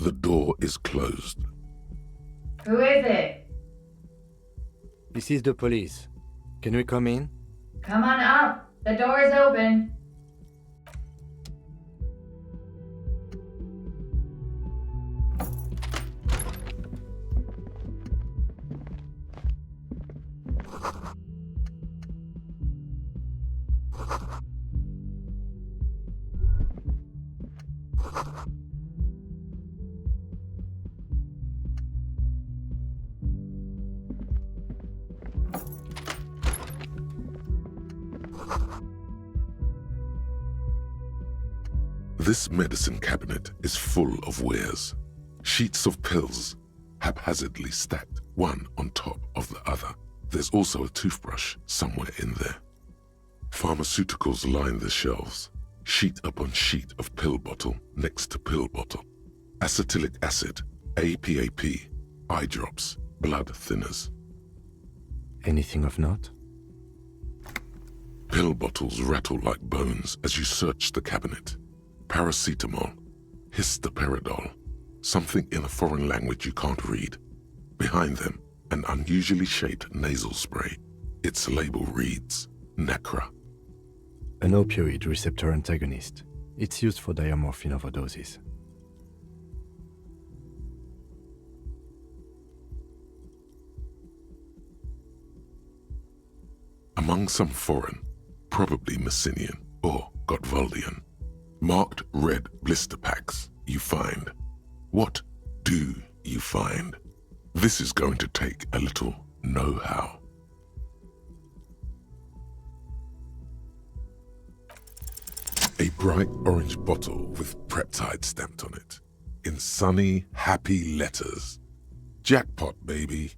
The door is closed. Who is it? This is the police. Can we come in? Come on up. The door is open. This medicine cabinet is full of wares. Sheets of pills, haphazardly stacked, one on top of the other. There's also a toothbrush somewhere in there. Pharmaceuticals line the shelves, sheet upon sheet of pill bottle next to pill bottle. Acetylic acid, APAP, eye drops, blood thinners. Anything of note? Pill bottles rattle like bones as you search the cabinet. Paracetamol, histoperidol, something in a foreign language you can't read. Behind them, an unusually shaped nasal spray. Its label reads, Nacra. An opioid receptor antagonist. It's used for diamorphine overdoses. Among some foreign, probably Messinian or Gotwaldian, marked red blister packs you find. What do you find? This is going to take a little know-how. A bright orange bottle with peptide stamped on it, in sunny, happy letters. Jackpot, baby.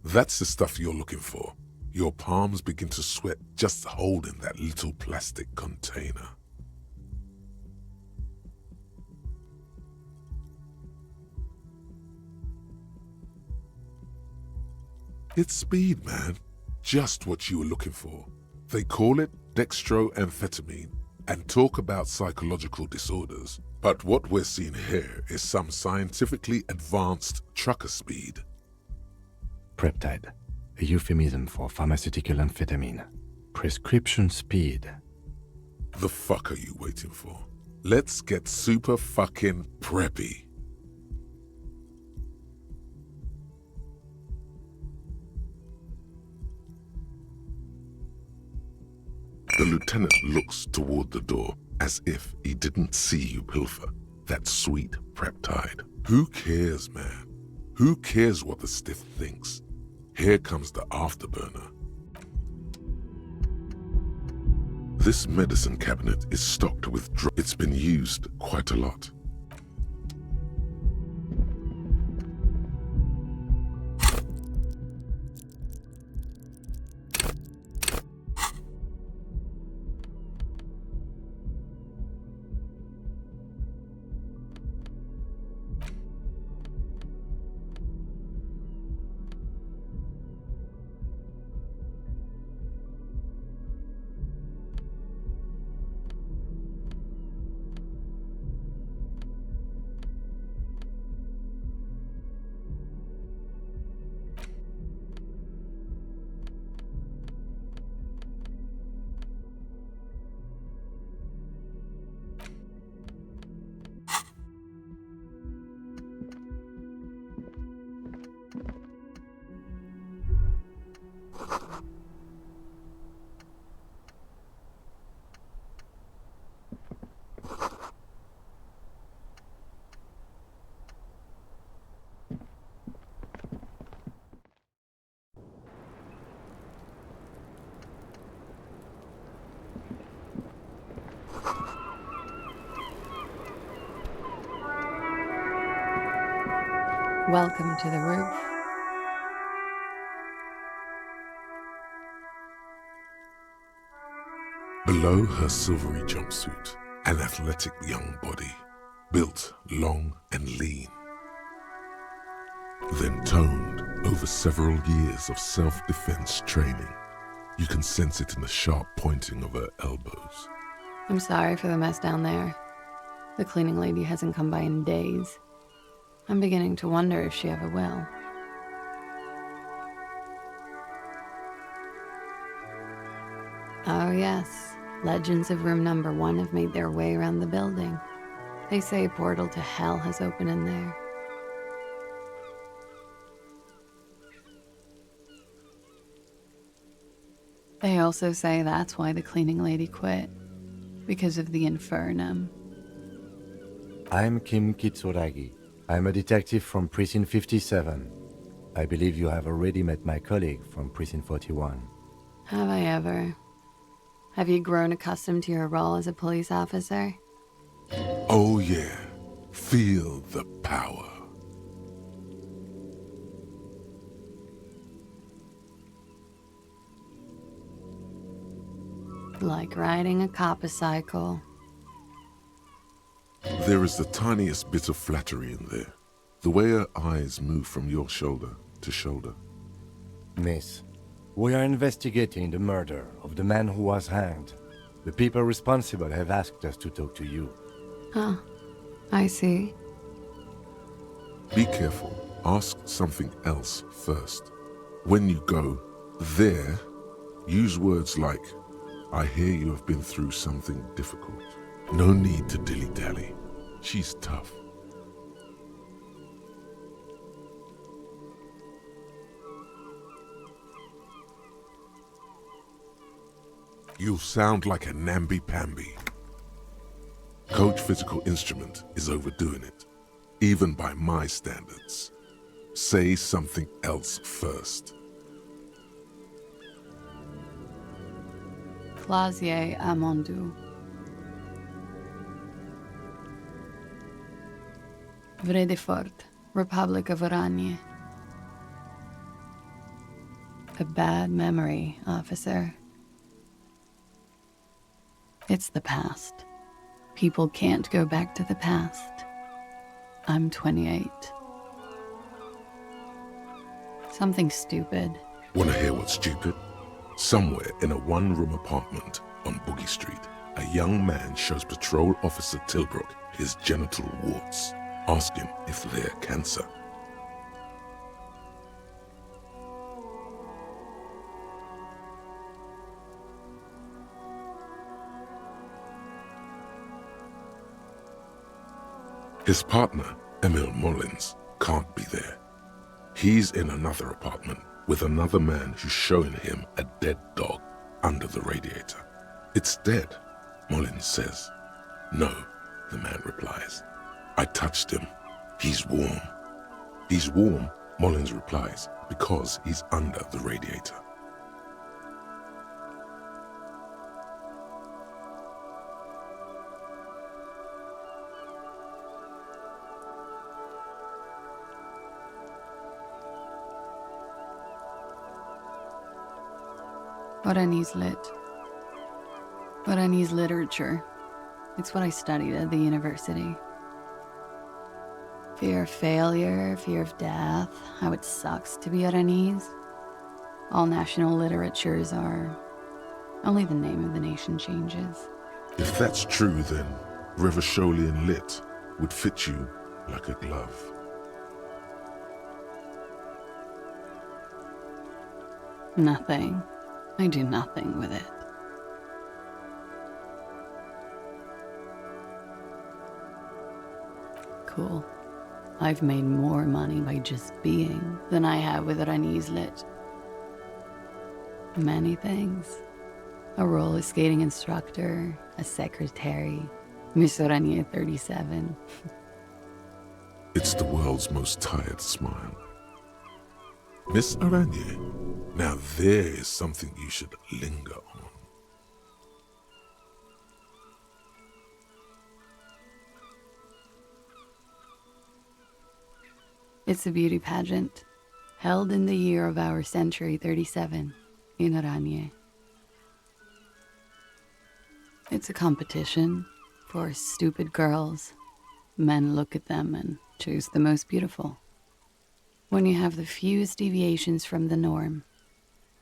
That's the stuff you're looking for. Your palms begin to sweat just holding that little plastic container. It's speed, man. Just what you were looking for. They call it dextroamphetamine and talk about psychological disorders. But what we're seeing here is some scientifically advanced trucker speed. Peptide, a euphemism for pharmaceutical amphetamine. Prescription speed. The fuck are you waiting for? Let's get super fucking preppy. The lieutenant looks toward the door as if he didn't see you pilfer that sweet peptide. Who cares, man? Who cares what the stiff thinks? Here comes the afterburner. This medicine cabinet is stocked with drugs. It's been used quite a lot. Welcome to the roof. Below her silvery jumpsuit, an athletic young body, built long and lean. Then toned over several years of self-defense training. You can sense it in the sharp pointing of her elbows. I'm sorry for the mess down there. The cleaning lady hasn't come by in days. I'm beginning to wonder if she ever will. Oh yes, legends of room number 1 have made their way around the building. They say a portal to hell has opened in there. They also say that's why the cleaning lady quit, because of the infernum. I'm Kim Kitsuragi. I'm a detective from Precinct 57. I believe you have already met my colleague from Precinct 41. Have I ever? Have you grown accustomed to your role as a police officer? Oh yeah, feel the power. Like riding a coppercycle. There is the tiniest bit of flattery in there. The way her eyes move from your shoulder to shoulder. Miss, we are investigating the murder of the man who was hanged. The people responsible have asked us to talk to you. Huh. I see. Be careful. Ask something else first. When you go there, use words like, I hear you have been through something difficult. No need to dilly-dally. She's tough. You'll sound like a namby-pamby. Coach Physical Instrument is overdoing it, even by my standards. Say something else first. Clasier Amondu. Vredefort, Republic of Oranje. A bad memory, officer. It's the past. People can't go back to the past. I'm 28. Something stupid. Want to hear what's stupid? Somewhere in a one-room apartment on Boogie Street, a young man shows Patrol Officer Tilbrook his genital warts, asking if they're cancer. His partner, Emil Mullins, can't be there. He's in another apartment with another man who's showing him a dead dog under the radiator. It's dead, Mullins says. No, the man replies. I touched him. He's warm. He's warm, Mullins replies, because he's under the radiator. Oranese lit. Oranese literature. It's what I studied at the university. Fear of failure, fear of death, how it sucks to be Oranese. All national literatures are. Only the name of the nation changes. If that's true, then Revacholian lit would fit you like a glove. Nothing. I do nothing with it. Cool. I've made more money by just being than I have with Oranese lit. Many things. A roller skating instructor, a secretary, Miss Oranje 37. It's the world's most tired smile. Miss Oranje, now there is something you should linger on. It's a beauty pageant, held in the year of our century 37, in Oranje. It's a competition for stupid girls. Men look at them and choose the most beautiful. When you have the fewest deviations from the norm,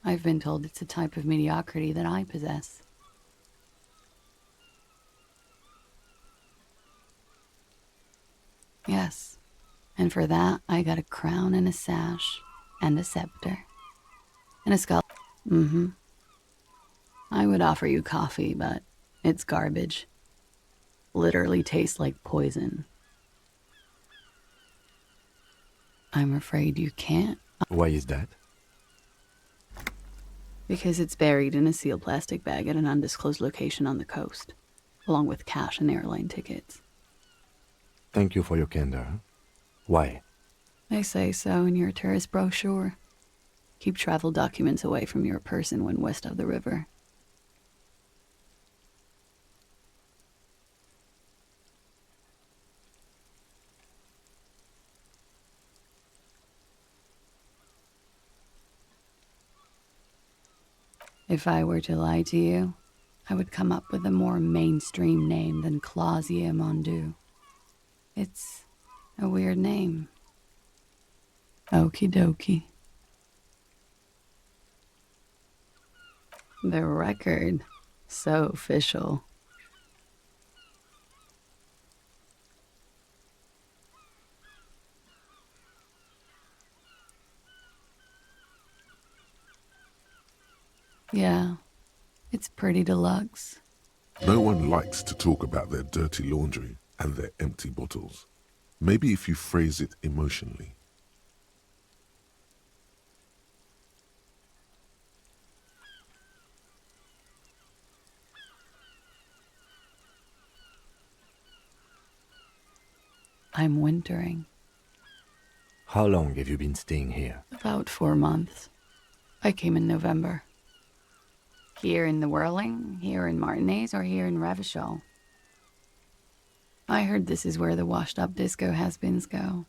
I've been told it's a type of mediocrity that I possess. Yes, And for that, I got a crown and a sash, and a scepter, and a skull. Mm-hmm. I would offer you coffee, but it's garbage. Literally tastes like poison. I'm afraid you can't. Why is that? Because it's buried in a sealed plastic bag at an undisclosed location on the coast, along with cash and airline tickets. Thank you for your candor. Why? They say so in your tourist brochure. Keep travel documents away from your person when west of the river. If I were to lie to you, I would come up with a more mainstream name than Clausier Mondu. It's a weird name. Okie dokie. The record. So official. Yeah, it's pretty deluxe. No one likes to talk about their dirty laundry and their empty bottles. Maybe if you phrase it emotionally. I'm wintering. How long have you been staying here? About 4 months. I came in November. Here in the Whirling, here in Martinez, or here in Ravachol. I heard this is where the washed-up disco has-beens go.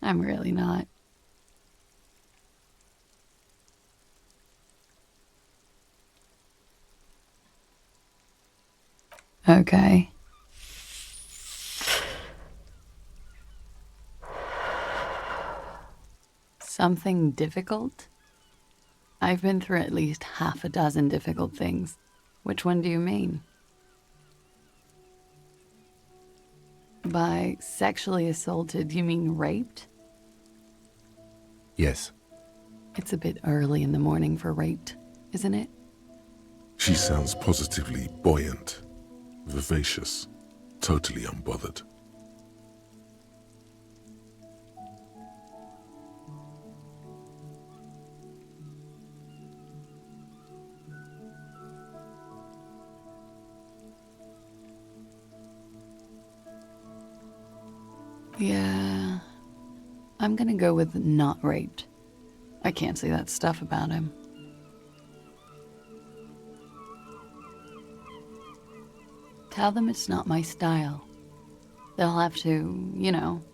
I'm really not. Okay. Something difficult? I've been through at least half a dozen difficult things. Which one do you mean? By sexually assaulted, you mean raped? Yes. It's a bit early in the morning for raped, isn't it? She sounds positively buoyant, vivacious, totally unbothered. Yeah. I'm gonna go with not raped. I can't say that stuff about him. Tell them it's not my style. They'll have to,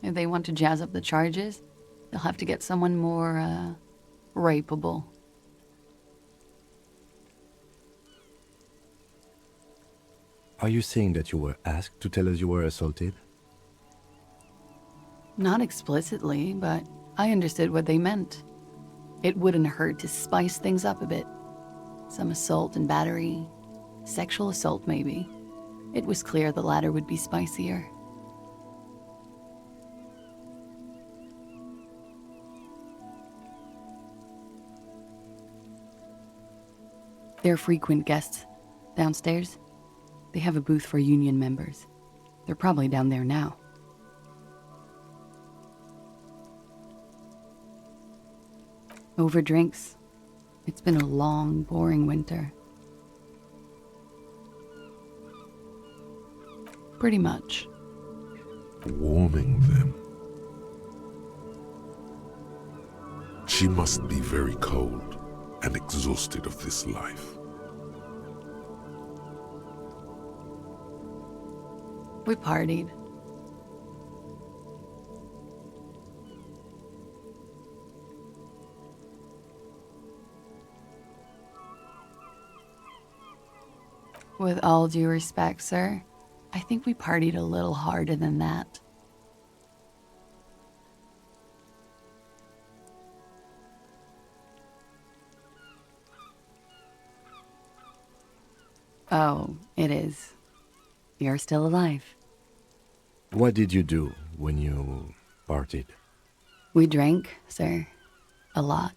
if they want to jazz up the charges, they'll have to get someone more, rapeable. Are you saying that you were asked to tell us you were assaulted? Not explicitly, but I understood what they meant. It wouldn't hurt to spice things up a bit. Some assault and battery. Sexual assault, maybe. It was clear the latter would be spicier. They're frequent guests. Downstairs, they have a booth for union members. They're probably down there now. Over drinks. It's been a long, boring winter. Pretty much. Warming them. She must be very cold and exhausted of this life. We partied. With all due respect, sir, I think we partied a little harder than that. Oh, it is. You're still alive. What did you do when you partied? We drank, sir. A lot.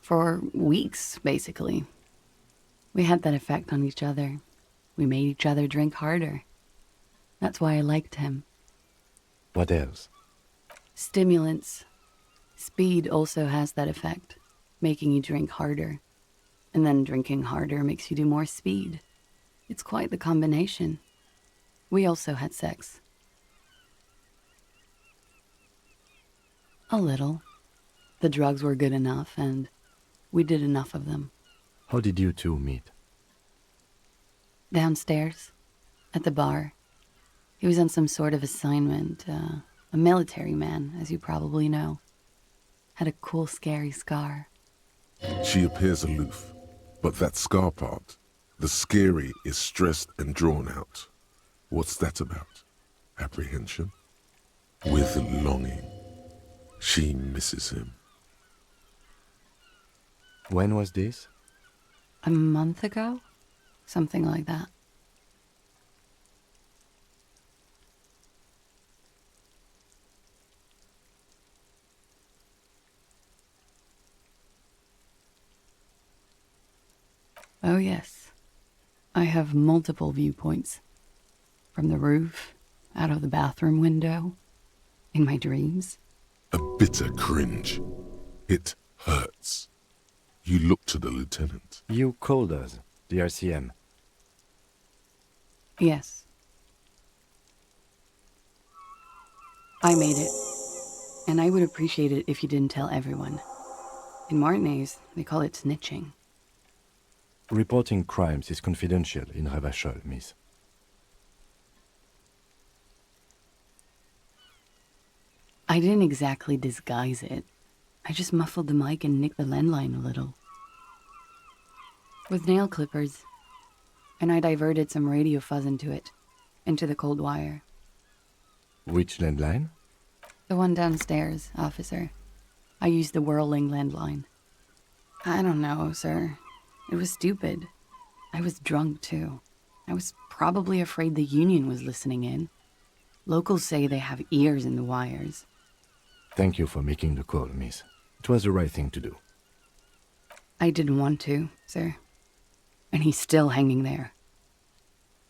For weeks, basically. We had that effect on each other. We made each other drink harder. That's why I liked him. What else? Stimulants. Speed also has that effect, making you drink harder. And then drinking harder makes you do more speed. It's quite the combination. We also had sex. A little. The drugs were good enough, and we did enough of them. How did you two meet? Downstairs, at the bar. He was on some sort of assignment, a military man, as you probably know. Had a cool, scary scar. She appears aloof, but that scar part, the scary, is stressed and drawn out. What's that about? Apprehension? With longing. She misses him. When was this? A month ago? Something like that. Oh yes. I have multiple viewpoints. From the roof, out of the bathroom window, in my dreams. A bitter cringe. It hurts. You look to the lieutenant. You called us, the RCM. Yes. I made it. And I would appreciate it if you didn't tell everyone. In Martinez, they call it snitching. Reporting crimes is confidential in Ravachol, miss. I didn't exactly disguise it. I just muffled the mic and nicked the landline a little. With nail clippers. And I diverted some radio fuzz into it. Into the cold wire. Which landline? The one downstairs, officer. I used the whirling landline. I don't know, sir. It was stupid. I was drunk, too. I was probably afraid the Union was listening in. Locals say they have ears in the wires. Thank you for making the call, miss. It was the right thing to do. I didn't want to, sir. And he's still hanging there.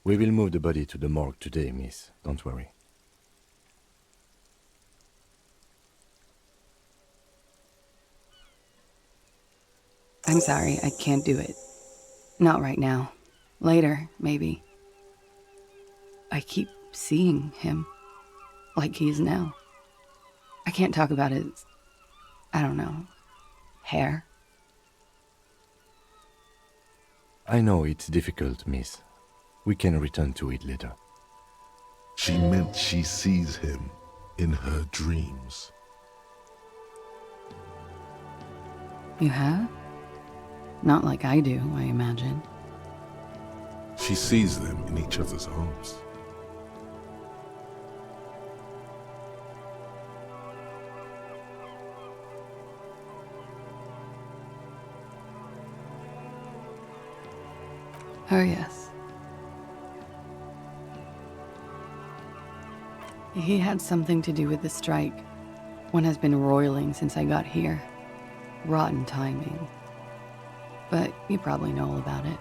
We will move the body to the morgue today, miss. Don't worry. I'm sorry, I can't do it. Not right now. Later, maybe. I keep seeing him. Like he is now. I can't talk about his, I don't know, hair. I know it's difficult, miss. We can return to it later. She meant she sees him in her dreams. You have? Not like I do, I imagine. She sees them in each other's arms. Oh, yes. He had something to do with the strike. One has been roiling since I got here. Rotten timing. But you probably know all about it.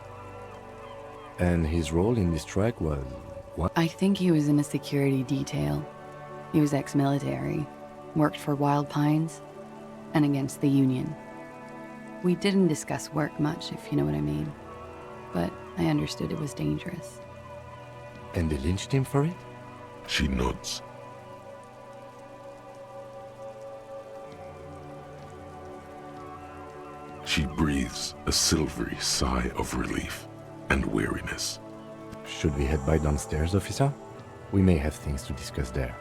And his role in this strike was what? I think he was in a security detail. He was ex-military, worked for Wild Pines, and against the Union. We didn't discuss work much, if you know what I mean. But I understood it was dangerous. And they lynched him for it? She nods. She breathes a silvery sigh of relief and weariness. Should we head by downstairs, officer? We may have things to discuss there.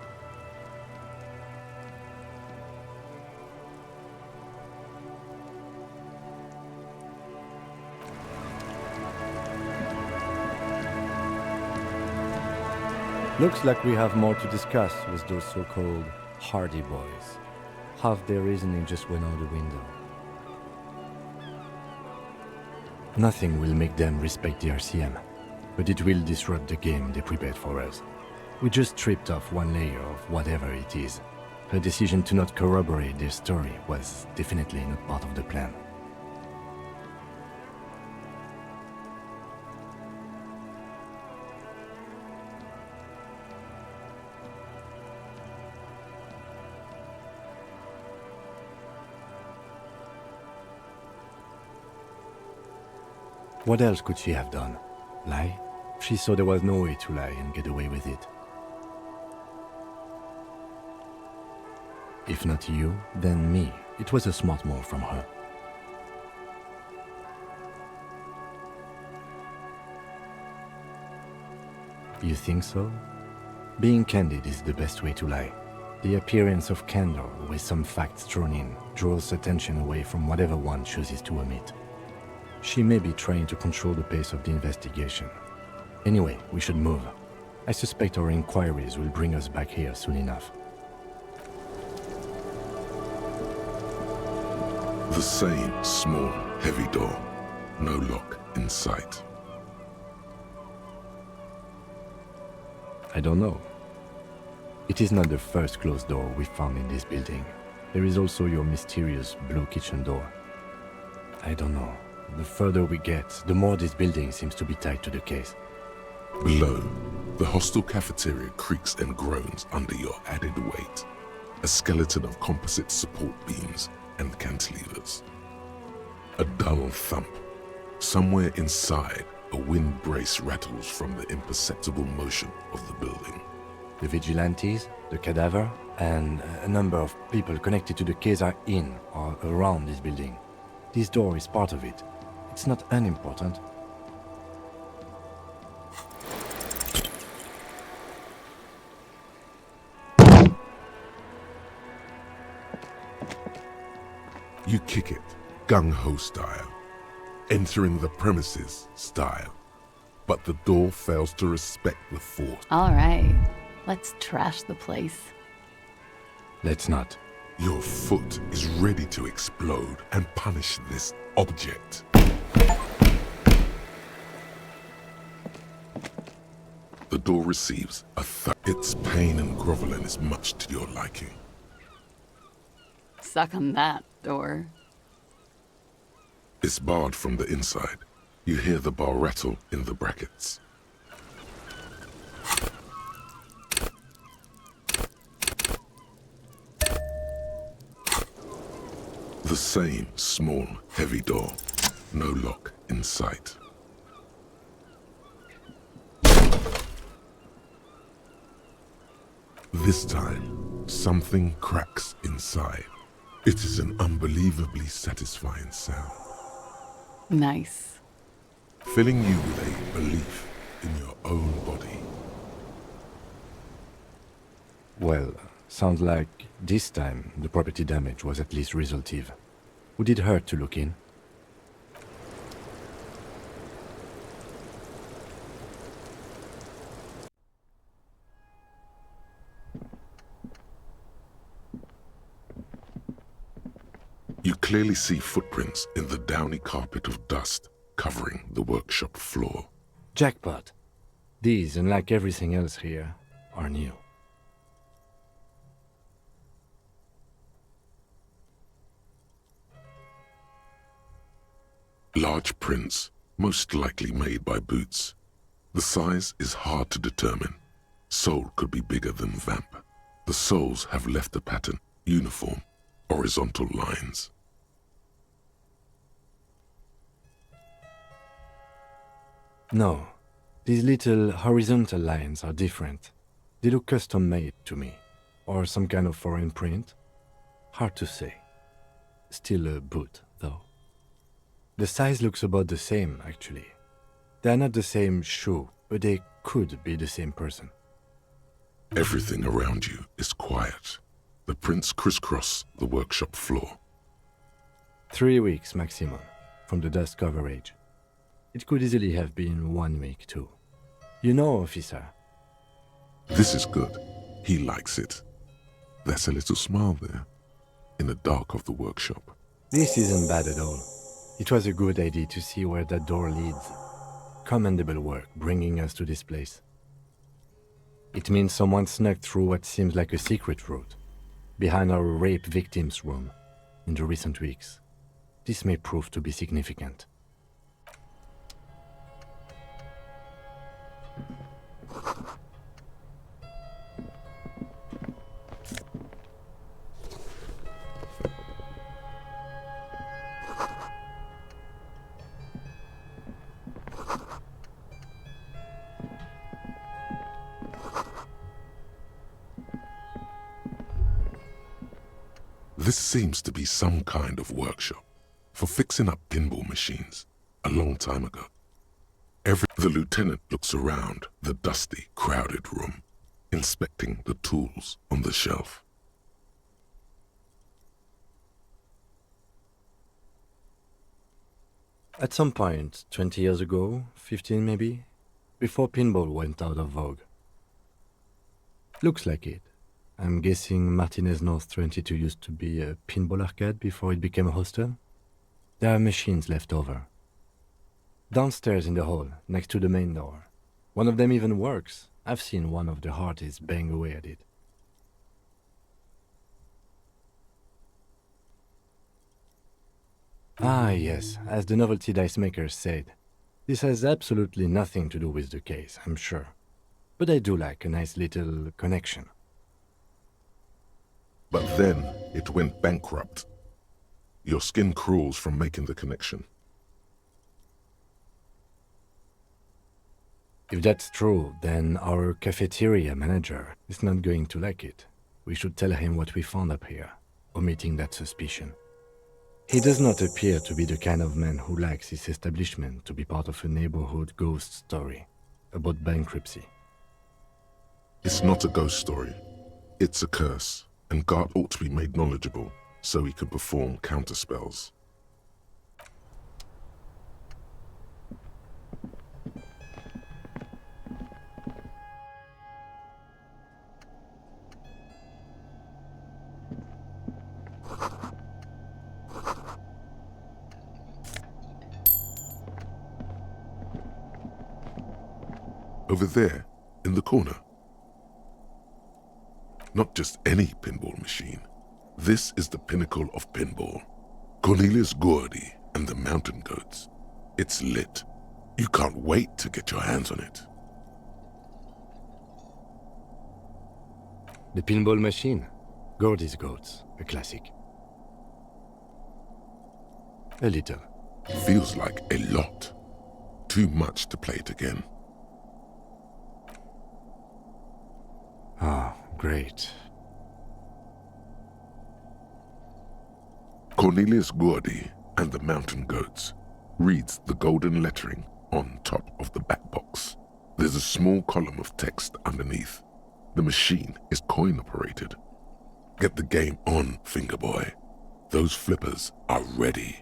Looks like we have more to discuss with those so-called Hardy boys. Half their reasoning just went out the window. Nothing will make them respect the RCM, but it will disrupt the game they prepared for us. We just stripped off one layer of whatever it is. Her decision to not corroborate their story was definitely not part of the plan. What else could she have done? Lie? She saw there was no way to lie and get away with it. If not you, then me. It was a smart move from her. You think so? Being candid is the best way to lie. The appearance of candor with some facts thrown in draws attention away from whatever one chooses to omit. She may be trying to control the pace of the investigation. Anyway, we should move. I suspect our inquiries will bring us back here soon enough. The same small, heavy door. No lock in sight. I don't know. It is not the first closed door we found in this building. There is also your mysterious blue kitchen door. I don't know. The further we get, the more this building seems to be tied to the case. Below, the hostel cafeteria creaks and groans under your added weight. A skeleton of composite support beams and cantilevers. A dull thump. Somewhere inside, a wind brace rattles from the imperceptible motion of the building. The vigilantes, the cadaver, and a number of people connected to the case are in or around this building. This door is part of it. It's not unimportant. You kick it, gung-ho style, entering the premises style. But the door fails to respect the force. All right, let's trash the place. Let's not. Your foot is ready to explode and punish this object. The door receives a thud. Its pain and groveling is much to your liking. Suck on that, door. It's barred from the inside. You hear the bar rattle in the brackets. The same small, heavy door. No lock in sight. This time, something cracks inside. It is an unbelievably satisfying sound, Nice. filling you with a belief in your own body. Well, sounds like this time the property damage was at least resolutive. Would it hurt to look in? You clearly see footprints in the downy carpet of dust covering the workshop floor. Jackpot! These, unlike everything else here, are new. Large prints, most likely made by Boots. The size is hard to determine. Sole could be bigger than Vamp. The soles have left a pattern, uniform, horizontal lines. No, these little horizontal lines are different. They look custom-made to me. Or some kind of foreign print. Hard to say. Still a boot, though. The size looks about the same, actually. They are not the same shoe, but they could be the same person. Everything around you is quiet. The prints crisscross the workshop floor. 3 weeks maximum, from the dust coverage. It could easily have been 1 week too. You know, officer. This is good. He likes it. There's a little smile there, in the dark of the workshop. This isn't bad at all. It was a good idea to see where that door leads. Commendable work bringing us to this place. It means someone snuck through what seems like a secret route, behind our rape victim's room, in the recent weeks. This may prove to be significant. This seems to be some kind of workshop for fixing up pinball machines a long time ago. The lieutenant looks around the dusty, crowded room, inspecting the tools on the shelf. At some point, 20 years ago, 15 maybe, before pinball went out of vogue. Looks like it. I'm guessing Martinez North 22 used to be a pinball arcade before it became a hostel. There are machines left over. Downstairs in the hall, next to the main door. One of them even works. I've seen one of the artists bang away at it. Ah, yes, as the novelty dice makers said. This has absolutely nothing to do with the case, I'm sure. But I do like a nice little connection. But then it went bankrupt. Your skin crawls from making the connection. If that's true, then our cafeteria manager is not going to like it. We should tell him what we found up here, omitting that suspicion. He does not appear to be the kind of man who likes his establishment to be part of a neighborhood ghost story about bankruptcy. It's not a ghost story. It's a curse, and Gart ought to be made knowledgeable so he can perform counterspells. Over there, in the corner. Not just any pinball machine. This is the pinnacle of pinball. Cornelius Gordy and the Mountain Goats. It's lit. You can't wait to get your hands on it. The pinball machine. Gordy's Goats, a classic. A little. Feels like a lot. Too much to play it again. Ah, great. Cornelius Gordy and the Mountain Goats reads the golden lettering on top of the back box. There's a small column of text underneath. The machine is coin-operated. Get the game on, Fingerboy. Those flippers are ready.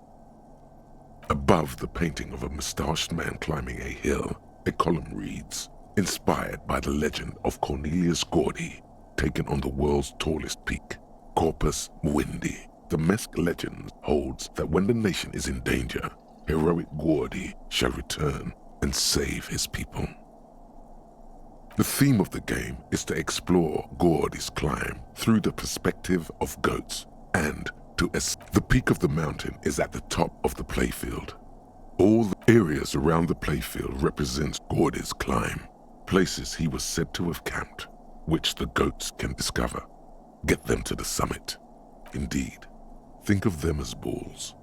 Above the painting of a mustached man climbing a hill, a column reads, inspired by the legend of Cornelius Gordy, taken on the world's tallest peak, Corpus Muindi. The Mesk legend holds that when the nation is in danger, heroic Gordy shall return and save his people. The theme of the game is to explore Gordy's climb through the perspective of goats and the peak of the mountain is at the top of the playfield. All the areas around the playfield represents Gordy's climb, places he was said to have camped, which the goats can discover. Get them to the summit. Indeed, think of them as balls.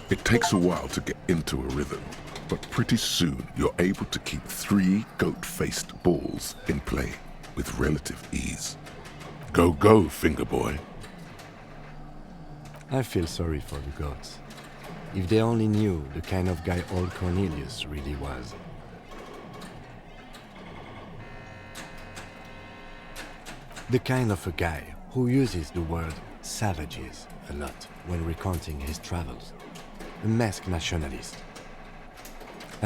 It takes a while to get into a rhythm, but pretty soon you're able to keep 3 goat-faced balls in play with relative ease. Go, go, Fingerboy. I feel sorry for the goats. If they only knew the kind of guy old Cornelius really was. The kind of a guy who uses the word savages a lot when recounting his travels. A masked nationalist.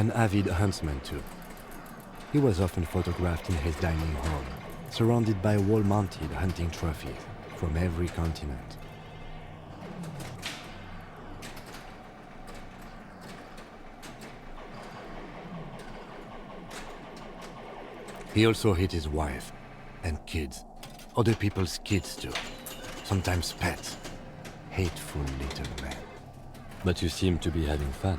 An avid huntsman too. He was often photographed in his dining hall, surrounded by wall-mounted hunting trophies from every continent. He also hit his wife and kids, other people's kids too, sometimes pets. Hateful little man. But you seem to be having fun.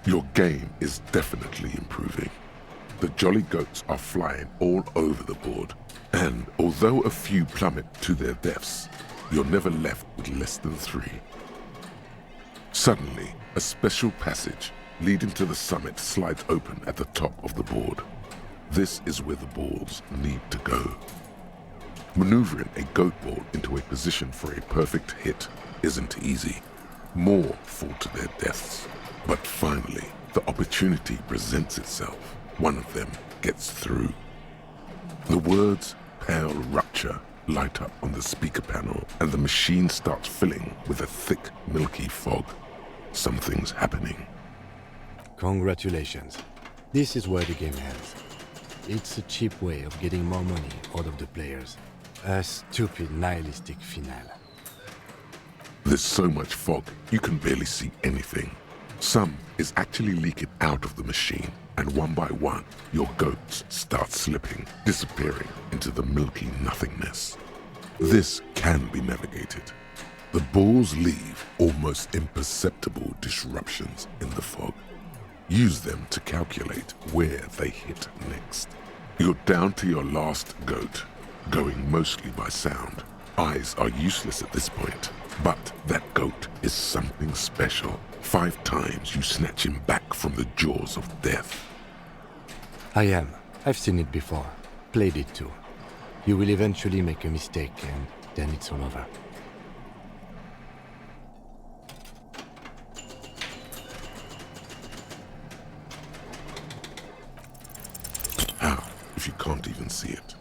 Your game is definitely improving. The jolly goats are flying all over the board, and although a few plummet to their deaths, you're never left with less than 3. Suddenly, a special passage leading to the summit slides open at the top of the board. This is where the balls need to go. Maneuvering a goat ball into a position for a perfect hit isn't easy. More fall to their deaths. But finally, the opportunity presents itself. One of them gets through. The words "Pale Rupture" light up on the speaker panel, and the machine starts filling with a thick, milky fog. Something's happening. Congratulations. This is where the game ends. It's a cheap way of getting more money out of the players. A stupid, nihilistic finale. There's so much fog, you can barely see anything. Some is actually leaking out of the machine, and one by one, your goats start slipping, disappearing into the milky nothingness. This can be navigated. The balls leave almost imperceptible disruptions in the fog. Use them to calculate where they hit next. You're down to your last goat, going mostly by sound. Eyes are useless at this point, but that goat is something special. 5 times you snatch him back from the jaws of death. I am. I've seen it before. Played it too. You will eventually make a mistake and then it's all over. How, if you can't even see it?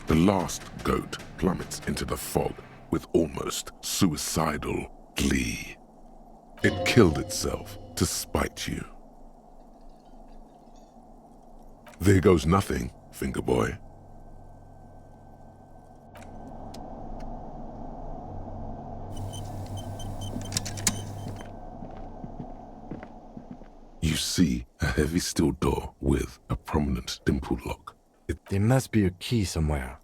The last goat plummets into the fog with almost suicidal glee. It killed itself to spite you. There goes nothing, finger boy. You see a heavy steel door with a prominent dimple lock. There must be a key somewhere.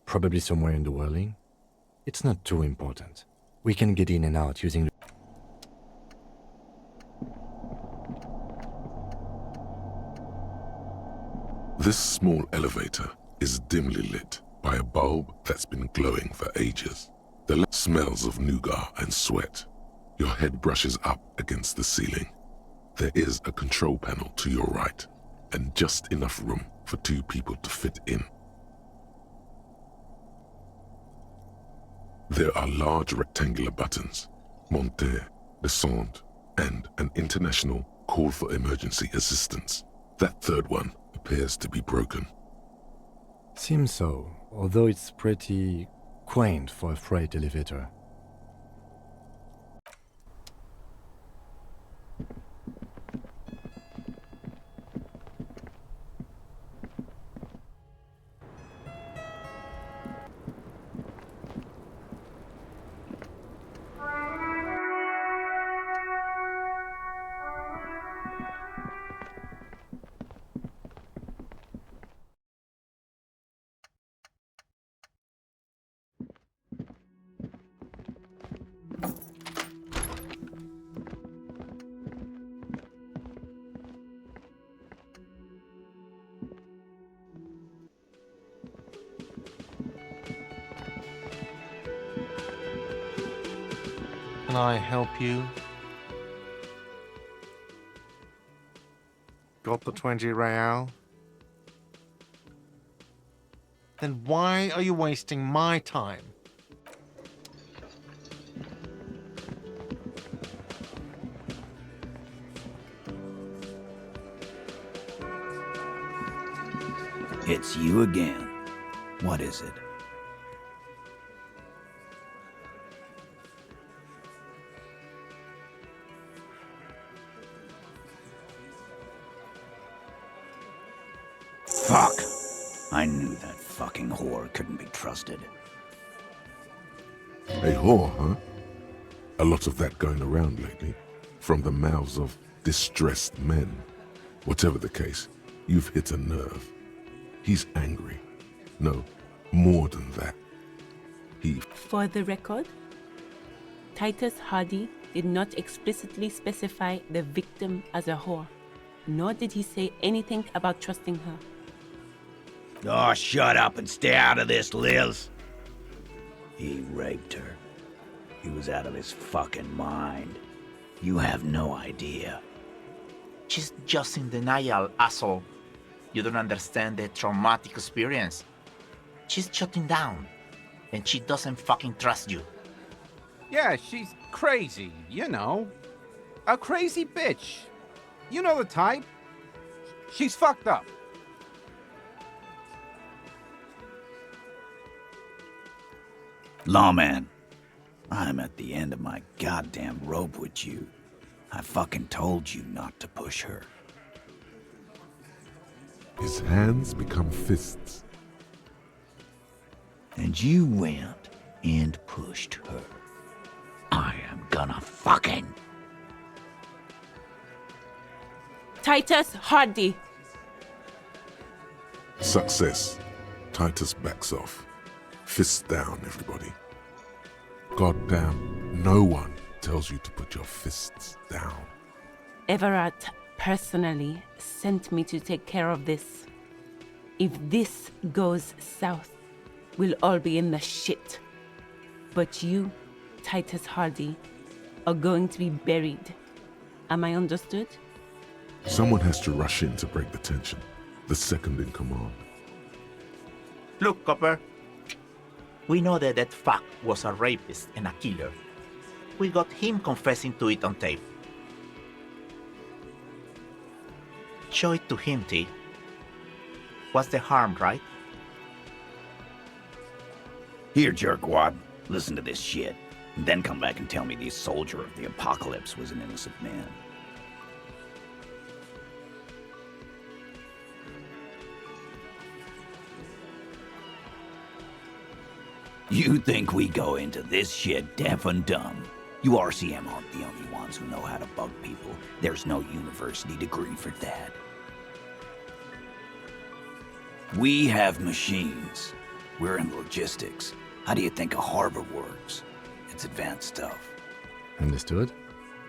Probably somewhere in the whirling. It's not too important. We can get in and out using the... This small elevator is dimly lit by a bulb that's been glowing for ages. The lamp smells of nougat and sweat. Your head brushes up against the ceiling. There is a control panel to your right, and just enough room for 2 people to fit in. There are large rectangular buttons, monter, descendre, and an international call for emergency assistance. That third one appears to be broken. Seems so, although it's pretty quaint for a freight elevator. Can I help you? Got the 20 real? Then why are you wasting my time? It's you again. What is it? Fuck! I knew that fucking whore couldn't be trusted. A whore, huh? A lot of that going around lately, from the mouths of distressed men. Whatever the case, you've hit a nerve. He's angry. No, more than that. For the record, Titus Hardy did not explicitly specify the victim as a whore, nor did he say anything about trusting her. Oh, shut up and stay out of this, Liz. He raped her. He was out of his fucking mind. You have no idea. She's just in denial, asshole. You don't understand the traumatic experience. She's shutting down, and she doesn't fucking trust you. Yeah, she's crazy, you know. A crazy bitch. You know the type. She's fucked up. Lawman, I'm at the end of my goddamn rope with you. I fucking told you not to push her. His hands become fists. And you went and pushed her. I am gonna fucking... Titus Hardy! Success. Titus backs off. Fists down, everybody. Goddamn, no one tells you to put your fists down. Everett personally sent me to take care of this. If this goes south, we'll all be in the shit. But you, Titus Hardy, are going to be buried. Am I understood? Someone has to rush in to break the tension. The second in command. Look, Copper. We know that that fuck was a rapist and a killer. We got him confessing to it on tape. Show it to him, T. What's the harm, right? Here, jerkwad, listen to this shit. And then come back and tell me the soldier of the apocalypse was an innocent man. You think we go into this shit deaf and dumb? You RCM aren't the only ones who know how to bug people. There's no university degree for that. We have machines. We're in logistics. How do you think a harbor works? It's advanced stuff. Understood?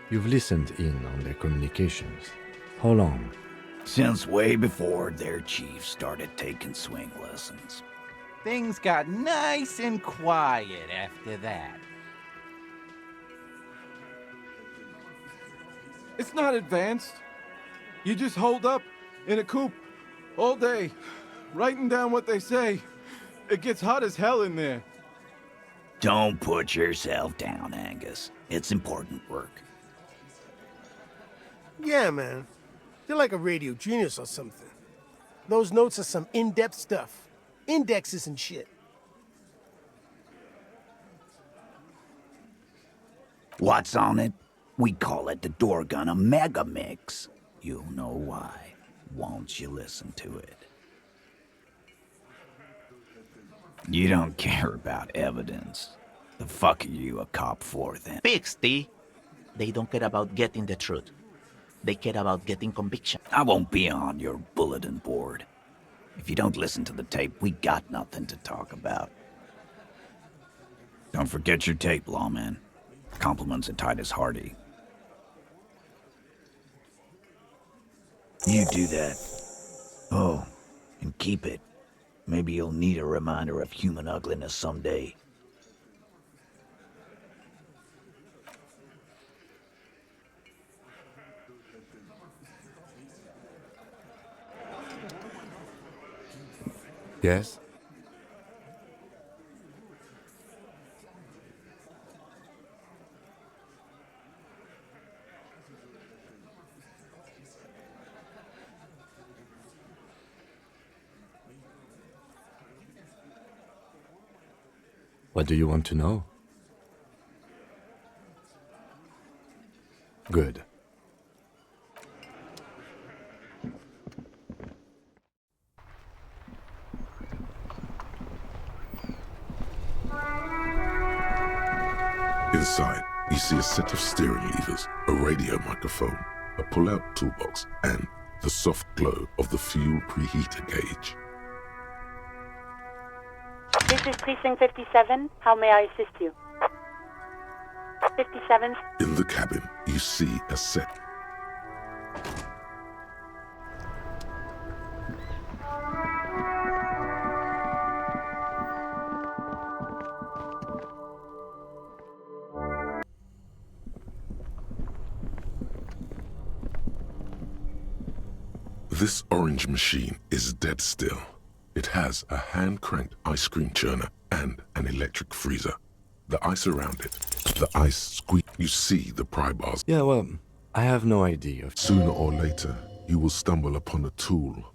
You've listened in on their communications. How long? Since way before their chief started taking swing lessons. Things got nice and quiet after that. It's not advanced. You just hold up in a coop all day, writing down what they say. It gets hot as hell in there. Don't put yourself down, Angus. It's important work. Yeah, man. You're like a radio genius or something. Those notes are some in-depth stuff. Indexes and shit. What's on it? We call it the door gun a mega mix. You'll know why, won't you listen to it? You don't care about evidence. The fuck are you a cop for, then? Pigs, T. They don't care about getting the truth. They care about getting conviction. I won't be on your bulletin board. If you don't listen to the tape, we got nothing to talk about. Don't forget your tape, lawman. Compliments of Titus Hardy. You do that. Oh, and keep it. Maybe you'll need a reminder of human ugliness someday. Yes? What do you want to know? Good. Inside, you see a set of steering levers, a radio microphone, a pull-out toolbox, and the soft glow of the fuel preheater gauge. This is Precinct 57. How may I assist you? 57. In the cabin, you see a set. This orange machine is dead still. It has a hand-cranked ice cream churner and an electric freezer. The ice around it, the ice squeak. You see the pry bars. Yeah, well, I have no idea. Sooner or later, you will stumble upon a tool.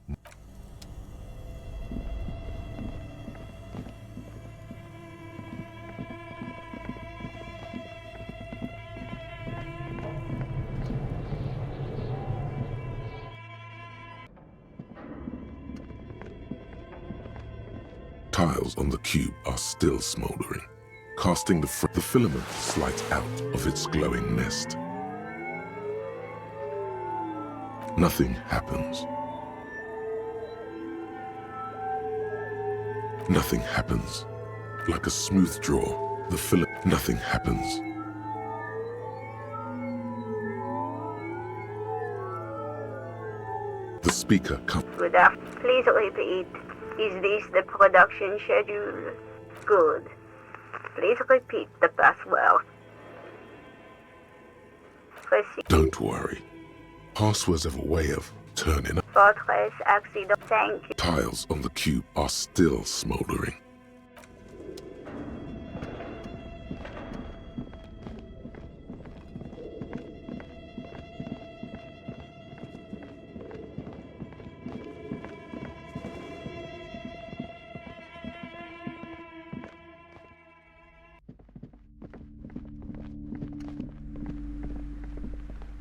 Tiles on the cube are still smoldering. Casting the filament slides out of its glowing nest. Nothing happens. Nothing happens. Like a smooth draw, the filament, nothing happens. The speaker comes. Good afternoon. Please repeat. Is this the production schedule? Good. Please repeat the password. Proceed. Don't worry. Passwords have a way of turning up. Fortress accident. Thank you. Tiles on the cube are still smoldering.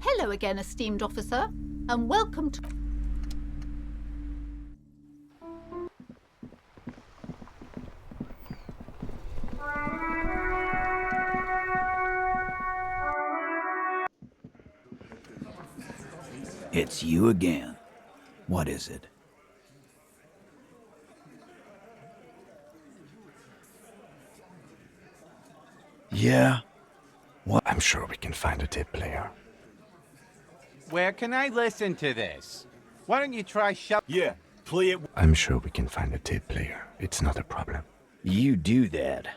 Hello again, esteemed officer, and welcome to... It's you again. What is it? Yeah? What? I'm sure we can find a tape player. Where can I listen to this? Why don't you try Yeah, play it. I'm sure we can find a tape player. It's not a problem. You do that.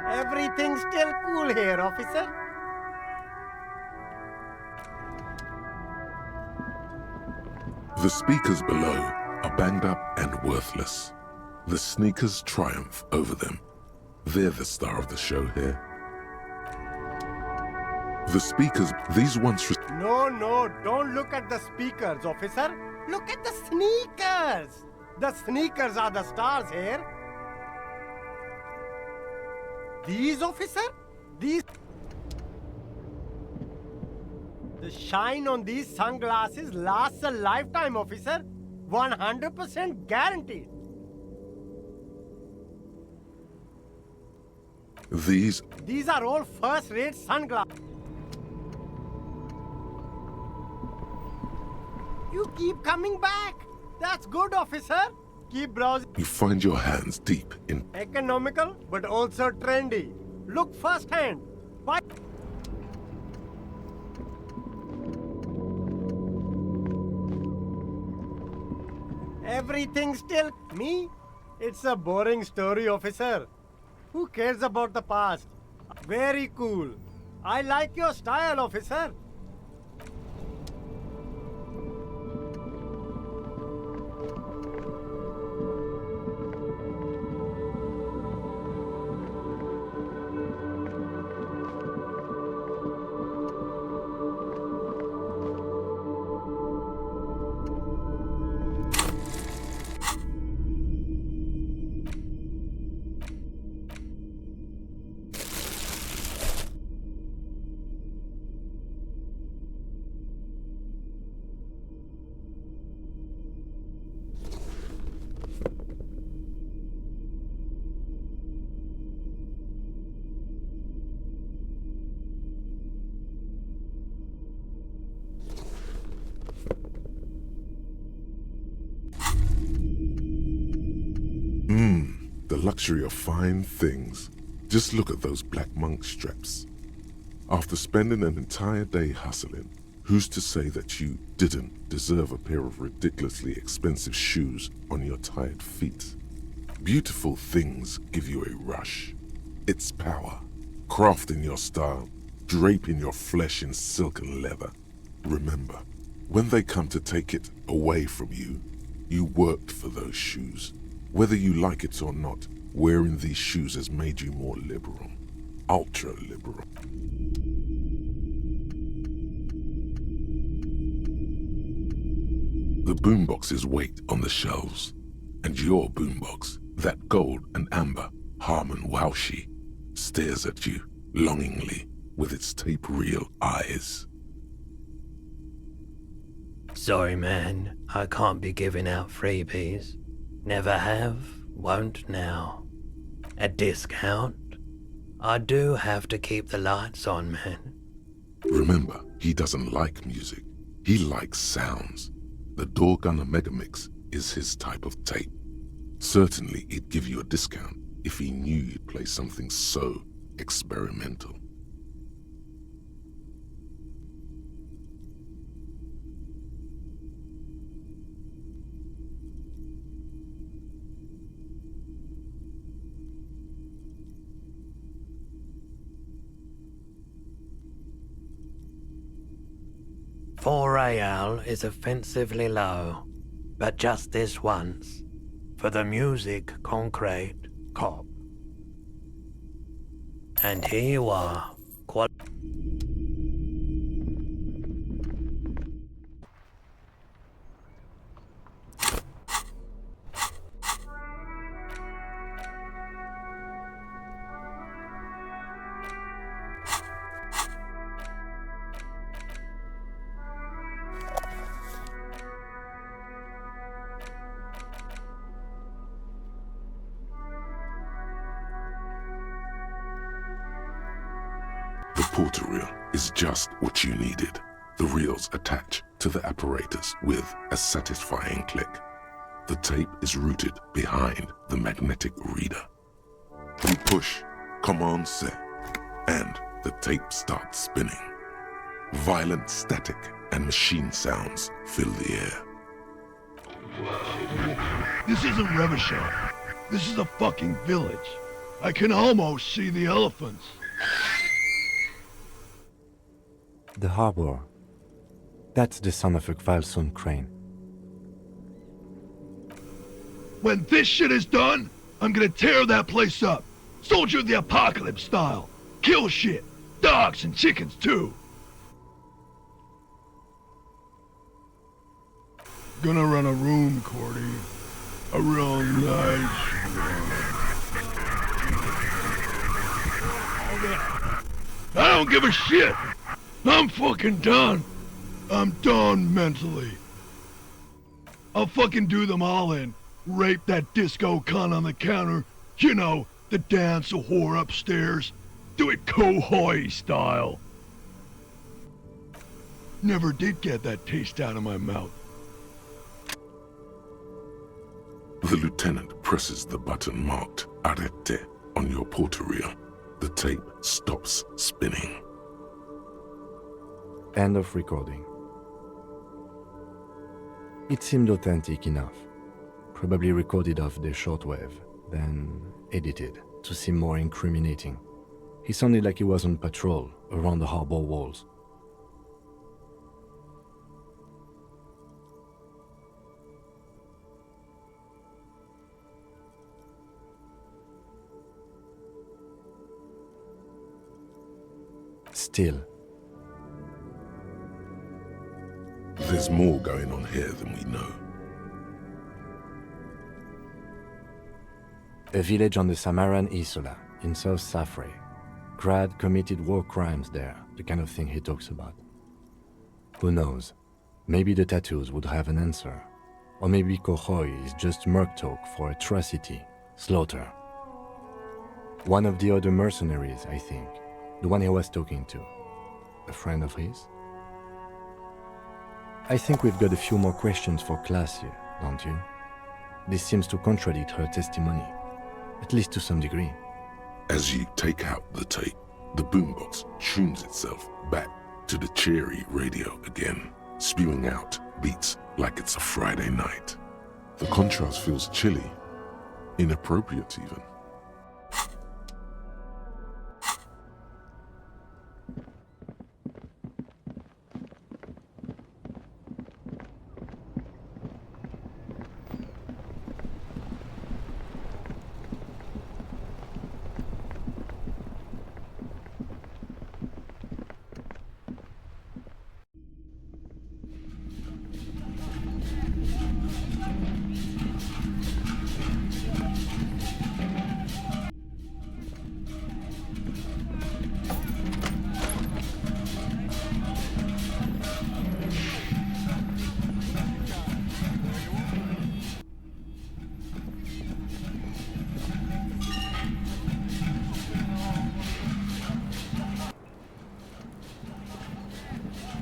Everything's still cool here, officer. The speakers below are banged up and worthless. The sneakers triumph over them. They're the star of the show here. The speakers, these once... No, don't look at the speakers, officer. Look at the sneakers. The sneakers are the stars here. These, officer? These... The shine on these sunglasses lasts a lifetime, officer. 100% guaranteed. These are all first-rate sunglasses. You keep coming back. That's good, officer. Keep browsing. You find your hands deep in... Economical, but also trendy. Look firsthand. Buy... Everything still... Me? It's a boring story, officer. Who cares about the past? Very cool. I like your style, officer. The luxury of fine things. Just look at those black monk straps. After spending an entire day hustling, who's to say that you didn't deserve a pair of ridiculously expensive shoes on your tired feet? Beautiful things give you a rush. It's power. Crafting your style, draping your flesh in silk and leather. Remember, when they come to take it away from you, you worked for those shoes. Whether you like it or not, wearing these shoes has made you more liberal. Ultra-liberal. The boomboxes wait on the shelves, and your boombox, that gold and amber Harman Waushi, stares at you longingly with its tape-reel eyes. Sorry, man. I can't be giving out freebies. Never have, won't now. A discount? I do have to keep the lights on, man. Remember, he doesn't like music. He likes sounds. The Doorgunner Megamix is his type of tape. Certainly, he'd give you a discount if he knew you'd play something so experimental. $4 is offensively low, but just this once. For the music, concrete, cop. And here you are, The porter reel is just what you needed. The reels attach to the apparatus with a satisfying click. The tape is routed behind the magnetic reader. You push Command Set, and the tape starts spinning. Violent static and machine sounds fill the air. This isn't Revachol. This is a fucking village. I can almost see the elephants. The harbor. That's the sound of a Kvalson crane. When this shit is done, I'm gonna tear that place up. Soldier of the Apocalypse style. Kill shit. Dogs and chickens too. Gonna run a room, Cordy. A real nice one. I don't give a shit. I'm fucking done. I'm done mentally. I'll fucking do them all in. Rape that disco cunt on the counter. You know, the dance a whore upstairs. Do it Kohoi style. Never did get that taste out of my mouth. The lieutenant presses the button marked Arrete on your porter reel. The tape stops spinning. End of recording. It seemed authentic enough. Probably recorded off the shortwave, then edited to seem more incriminating. He sounded like he was on patrol, around the harbor walls. Still, there's more going on here than we know. A village on the Samaran Isola in South Safre. Grad committed war crimes there, the kind of thing he talks about. Who knows? Maybe the tattoos would have an answer. Or maybe Kohoy is just merc talk for atrocity, slaughter. One of the other mercenaries, I think. The one he was talking to. A friend of his? I think we've got a few more questions for class here, don't you? This seems to contradict her testimony, at least to some degree. As you take out the tape, the boombox tunes itself back to the cheery radio again, spewing out beats like it's a Friday night. The contrast feels chilly, inappropriate even.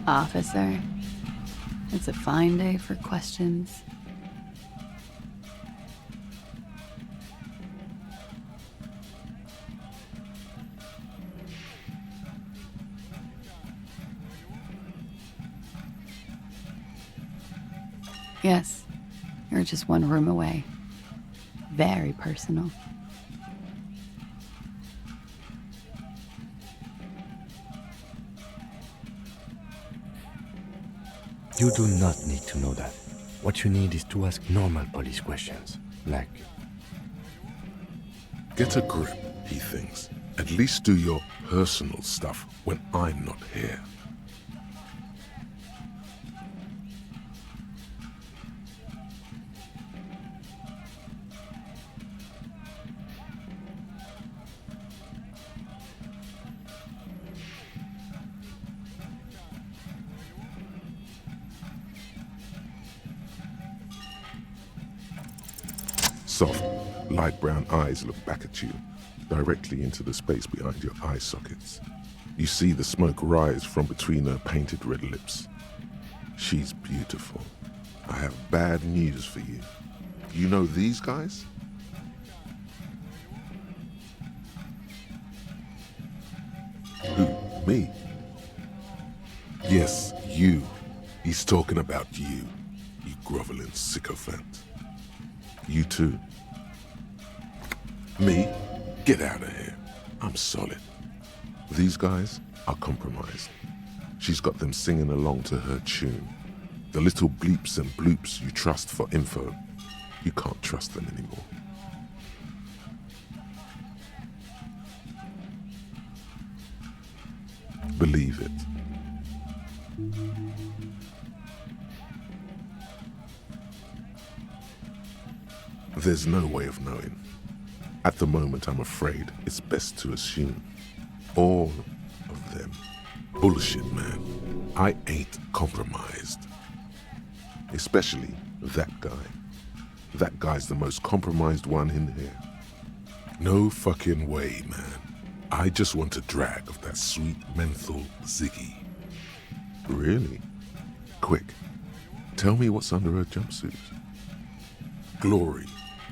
Officer, it's a fine day for questions. Yes, you're just one room away. Very personal. You do not need to know that. What you need is to ask normal police questions, like... Get a grip, he thinks. At least do your personal stuff when I'm not here. Soft, light brown eyes look back at you, directly into the space behind your eye sockets. You see the smoke rise from between her painted red lips. She's beautiful. I have bad news for you. You know these guys? Who? Me? Yes, you. He's talking about you, you groveling sycophant. You too. Me? Get out of here. I'm solid. These guys are compromised. She's got them singing along to her tune. The little bleeps and bloops you trust for info, you can't trust them anymore. Believe it. There's no way of knowing. At the moment, I'm afraid it's best to assume. All of them. Bullshit, man. I ain't compromised. Especially that guy. That guy's the most compromised one in here. No fucking way, man. I just want a drag of that sweet menthol Ziggy. Really? Quick, tell me what's under her jumpsuit. Glory,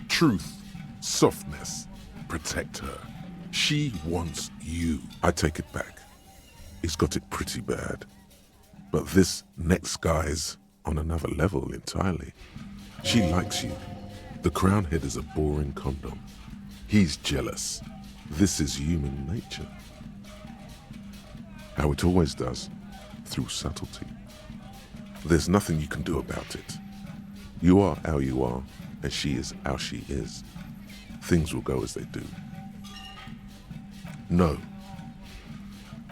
truth, softness, protect her. She wants you. I take it back. He's got it pretty bad. But this next guy's on another level entirely. She likes you. The crown head is a boring condom. He's jealous. This is human nature. how it always does, through subtlety. There's nothing you can do about it. You are how you are, and she is how she is. Things will go as they do. No.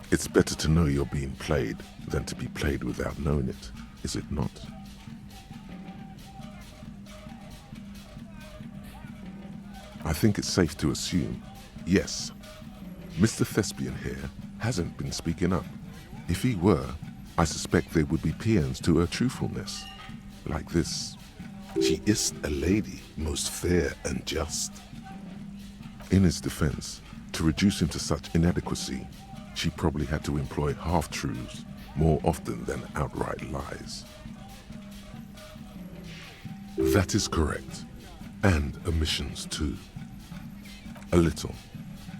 It's better to know you're being played than to be played without knowing it, is it not? I think it's safe to assume, yes, Mr. Thespian here hasn't been speaking up. If he were, I suspect there would be paeans to her truthfulness. Like this, "She is a lady, most fair and just." In his defense, to reduce him to such inadequacy, she probably had to employ half-truths more often than outright lies. That is correct, and omissions too. A little.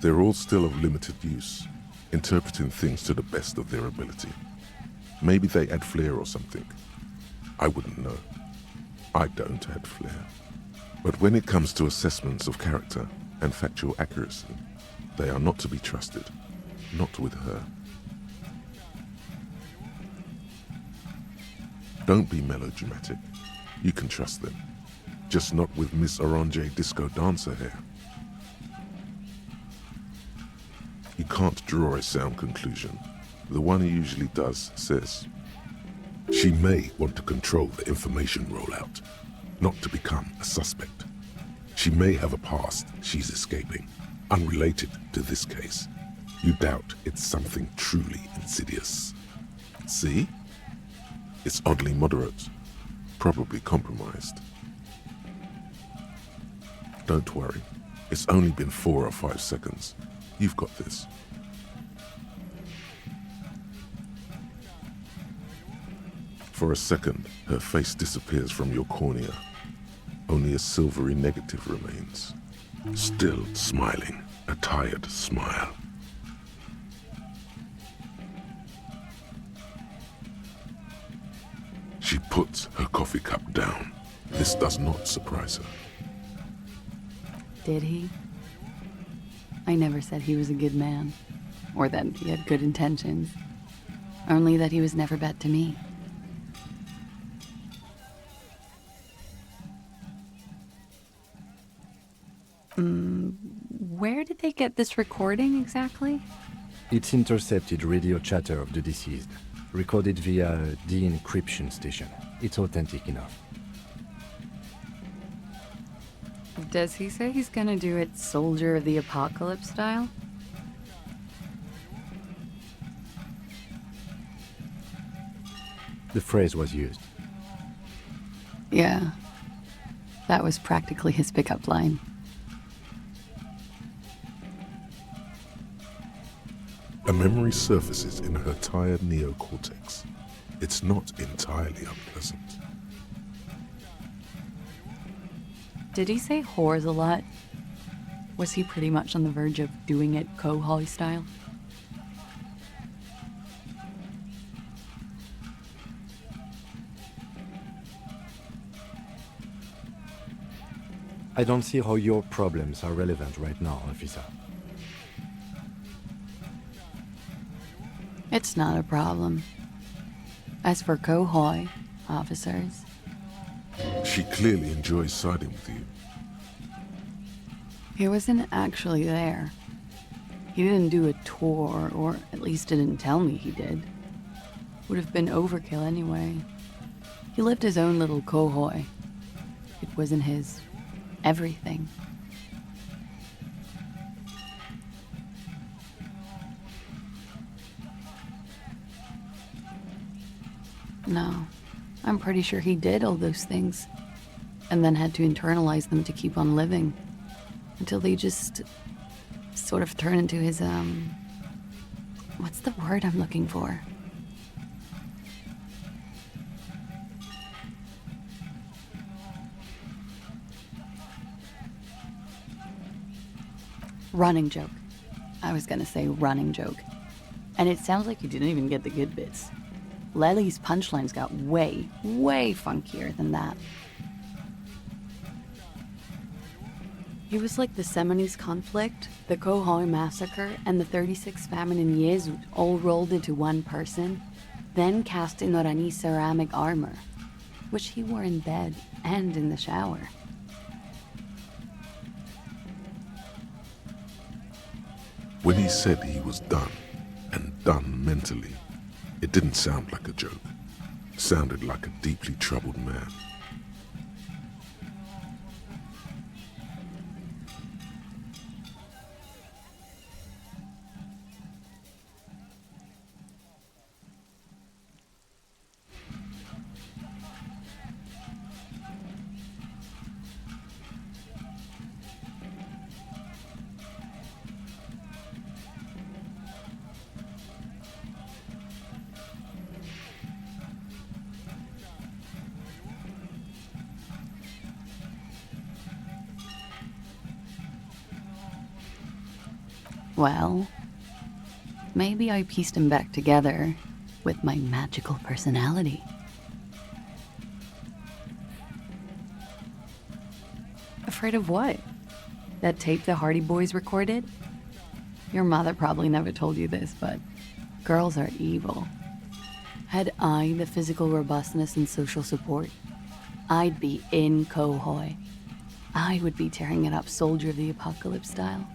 They're all still of limited use, interpreting things to the best of their ability. Maybe they add flair or something. I wouldn't know. I don't add flair. But when it comes to assessments of character and factual accuracy, they are not to be trusted. Not with her. Don't be melodramatic. You can trust them. Just not with Miss Orange Disco Dancer here. You can't draw a sound conclusion. The one he usually does says, "She may want to control the information rollout, not to become a suspect. She may have a past she's escaping, unrelated to this case. You doubt it's something truly insidious. See? It's oddly moderate, probably compromised. Don't worry, it's only been 4 or 5 seconds. You've got this." For a second, her face disappears from your cornea. Only a silvery negative remains. Still smiling, a tired smile. She puts her coffee cup down. This does not surprise her. Did he? I never said he was a good man, or that he had good intentions. Only that he was never bad to me. Where did they get this recording exactly? It's intercepted radio chatter of the deceased, recorded via a de-encryption station. It's authentic enough. Does he say he's gonna do it Soldier of the Apocalypse style? The phrase was used. Yeah. That was practically his pickup line. A memory surfaces in her tired neocortex. It's not entirely unpleasant. Did he say whores a lot? Was he pretty much on the verge of doing it Kohoi style? I don't see how your problems are relevant right now, officer. It's not a problem. As for Kohoi, officers... She clearly enjoys siding with you. He wasn't actually there. He didn't do a tour, or at least didn't tell me he did. Would have been overkill anyway. He lived his own little Kohoi. It wasn't his everything. No, I'm pretty sure he did all those things, and then had to internalize them to keep on living, until they just sort of turn into his, what's the word I'm looking for? Running joke. I was gonna say running joke. And it sounds like you didn't even get the good bits. Lely's punchlines got way, way funkier than that. He was like the Seminoles conflict, the Khohoi massacre, and the 36 famine in Yezud all rolled into one person, then cast in Orani ceramic armor, which he wore in bed and in the shower. When he said he was done, and done mentally, it didn't sound like a joke. It sounded like a deeply troubled man. Well, maybe I pieced him back together with my magical personality. Afraid of what? That tape the Hardy Boys recorded? Your mother probably never told you this, but girls are evil. Had I the physical robustness and social support, I'd be in Khohoi. I would be tearing it up Soldier of the Apocalypse style.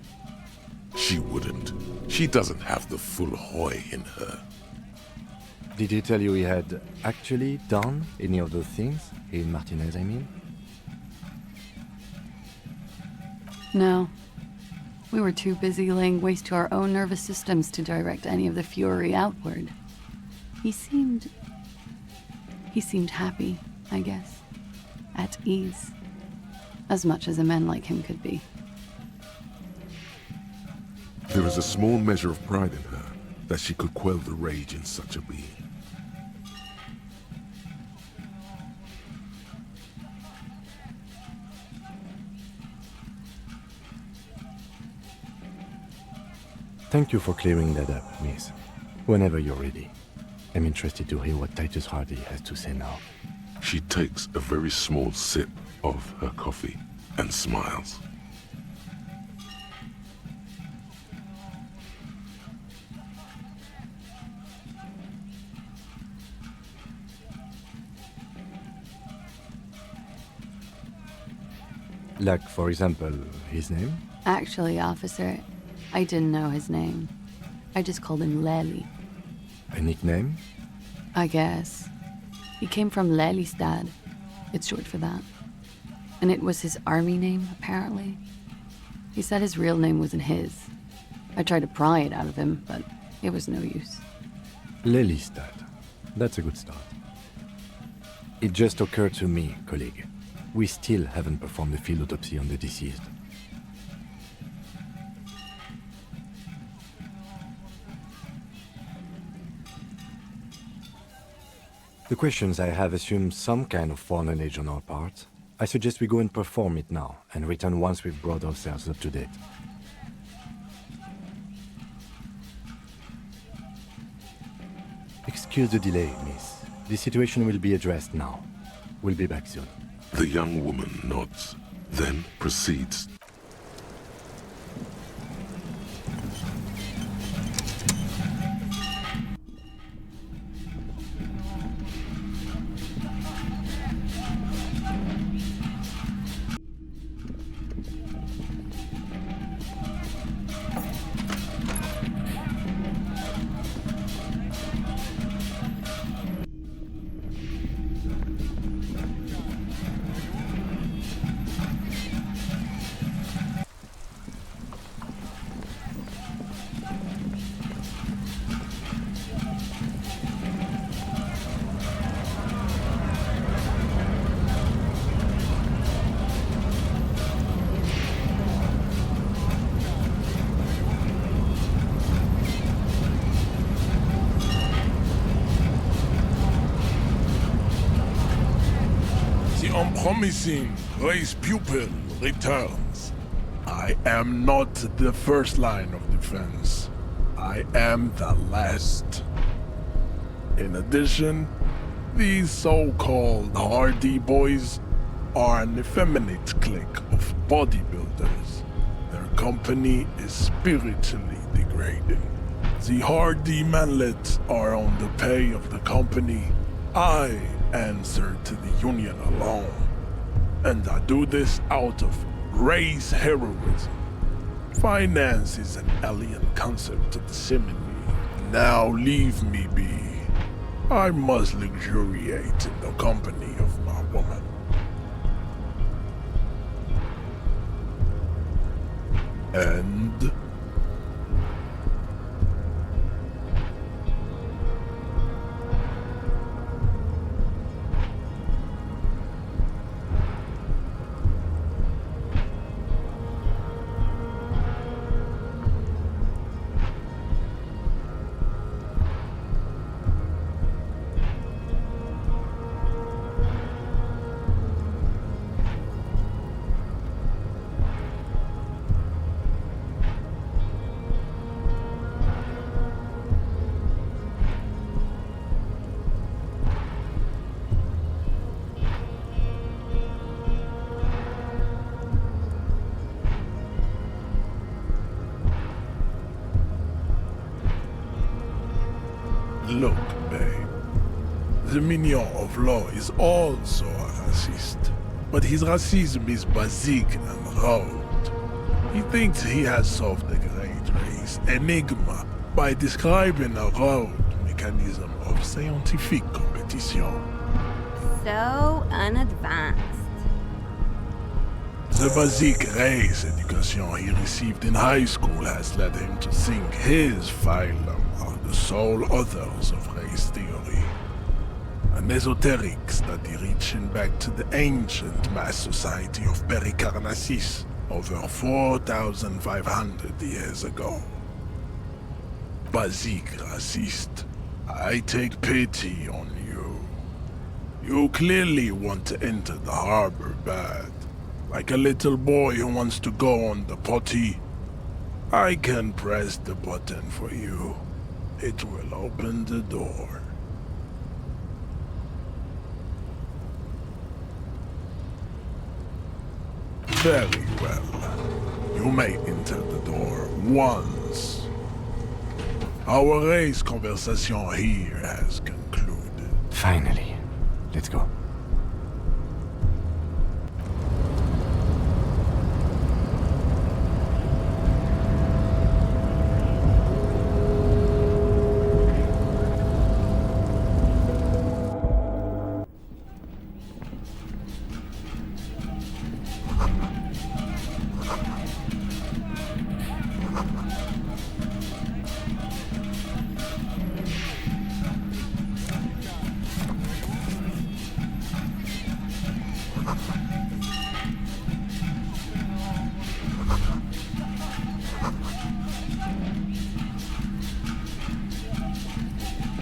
She wouldn't. She doesn't have the full Hoi in her. Did he tell you he had actually done any of those things? In Martinez, I mean? No. We were too busy laying waste to our own nervous systems to direct any of the fury outward. He seemed happy, I guess. At ease. As much as a man like him could be. There is a small measure of pride in her, that she could quell the rage in such a being. Thank you for clearing that up, miss. Whenever you're ready. I'm interested to hear what Titus Hardy has to say now. She takes a very small sip of her coffee and smiles. Like, for example, his name? Actually, officer, I didn't know his name. I just called him Lely. A nickname? I guess. He came from Lelystad. It's short for that. And it was his army name, apparently. He said his real name wasn't his. I tried to pry it out of him, but it was no use. Lelystad. That's a good start. It just occurred to me, colleague. We still haven't performed a field autopsy on the deceased. The questions I have assume some kind of foreknowledge on our part. I suggest we go and perform it now, and return once we've brought ourselves up to date. Excuse the delay, miss. The situation will be addressed now. We'll be back soon. The young woman nods, then proceeds. Unpromising race pupil returns. I am not the first line of defense. I am the last. In addition, these so-called Hardy Boys are an effeminate clique of bodybuilders. Their company is spiritually degrading. The hardy manlets are on the pay of the company. I answer to the union alone. And I do this out of race heroism. Finance is an alien concept to the simile. Now leave me be. I must luxuriate in the company of my woman. And... Look, babe. The mignon of law is also a racist. But his racism is basic and rote. He thinks he has solved the great race enigma by describing a rote mechanism of scientific competition. So unadvanced. The basic race education he received in high school has led him to think his phylum are the sole authors of race theory. An esoteric study reaching back to the ancient mass society of Pericarnassus over 4,500 years ago. Basic racist, I take pity on you. You clearly want to enter the harbor bad. Like a little boy who wants to go on the potty. I can press the button for you. It will open the door. Very well. You may enter the door once. Our race conversation here has concluded. Finally. Let's go.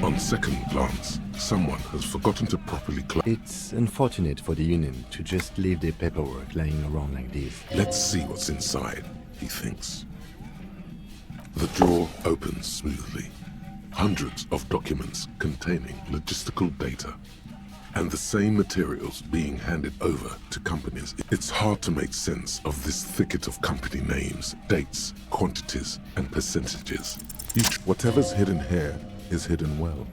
On second glance, someone has forgotten to properly It's unfortunate for the Union to just leave their paperwork lying around like this. Let's see what's inside, he thinks. The drawer opens smoothly. Hundreds of documents containing logistical data and the same materials being handed over to companies. It's hard to make sense of this thicket of company names, dates, quantities, and percentages. Whatever's hidden here is hidden well.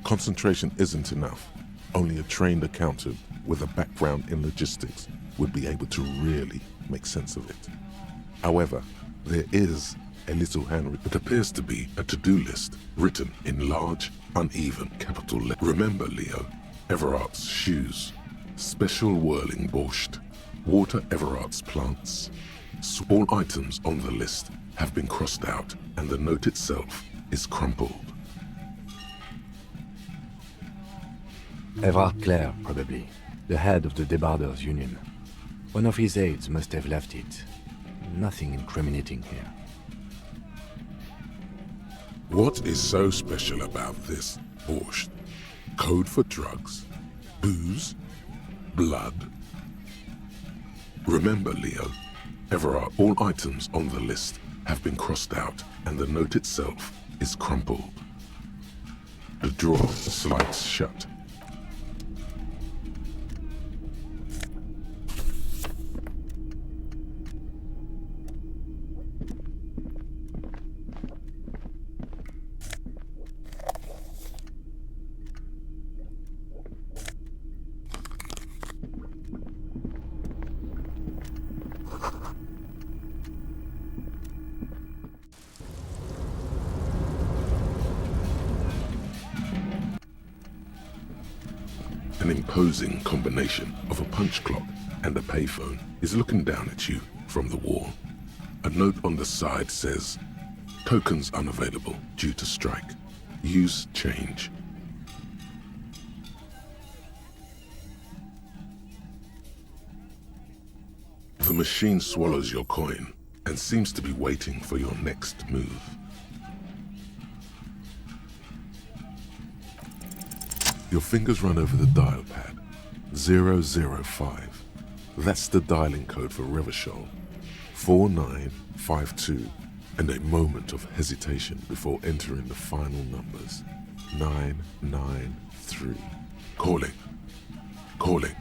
Concentration isn't enough. Only a trained accountant with a background in logistics would be able to really make sense of it. However, there is a little handwritten. It appears to be a to-do list written in large, uneven capital letters. Remember, Leo, Everard's shoes, special whirling borscht, water Everard's plants. All items on the list have been crossed out and the note itself is crumpled. Everard Clare, probably. The head of the Debarders Union. One of his aides must have left it. Nothing incriminating here. What is so special about this borscht? Code for drugs? Booze? Blood? Remember, Leo, Everard, all items on the list have been crossed out and the note itself is crumpled. The drawer slides shut. An imposing combination of a punch clock and a payphone is looking down at you from the wall. A note on the side says, "Tokens unavailable due to strike. Use change." The machine swallows your coin and seems to be waiting for your next move. Your fingers run over the dial pad. 005. That's the dialing code for Revachol. 4952. And a moment of hesitation before entering the final numbers. 993. Calling. Calling.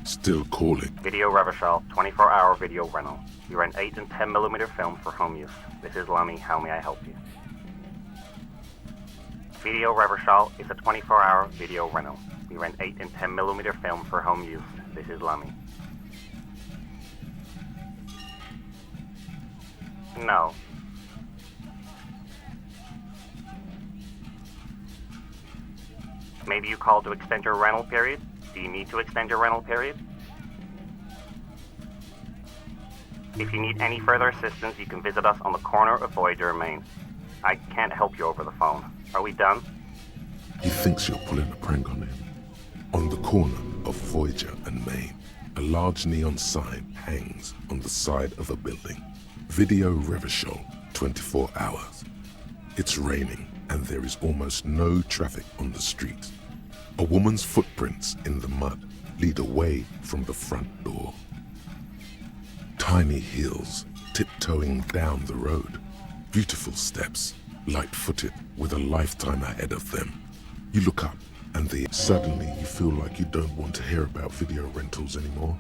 Still calling. Video Revachol, 24-hour video rental. You rent 8 and 10mm film for home use. This is Lammy. How may I help you? Video Revachol is a 24-hour video rental. We rent 8 and 10mm film for home use. This is Lammy. No. Maybe you called to extend your rental period? Do you need to extend your rental period? If you need any further assistance, you can visit us on the corner of Voyager and Main. I can't help you over the phone. Are we done? He thinks you're pulling a prank on him. On the corner of Voyager and Main, a large neon sign hangs on the side of a building. Video Revachol, 24 hours. It's raining and there is almost no traffic on the street. A woman's footprints in the mud lead away from the front door. Tiny heels tiptoeing down the road. Beautiful steps, light-footed with a lifetime ahead of them. You look up and suddenly you feel like you don't want to hear about video rentals anymore.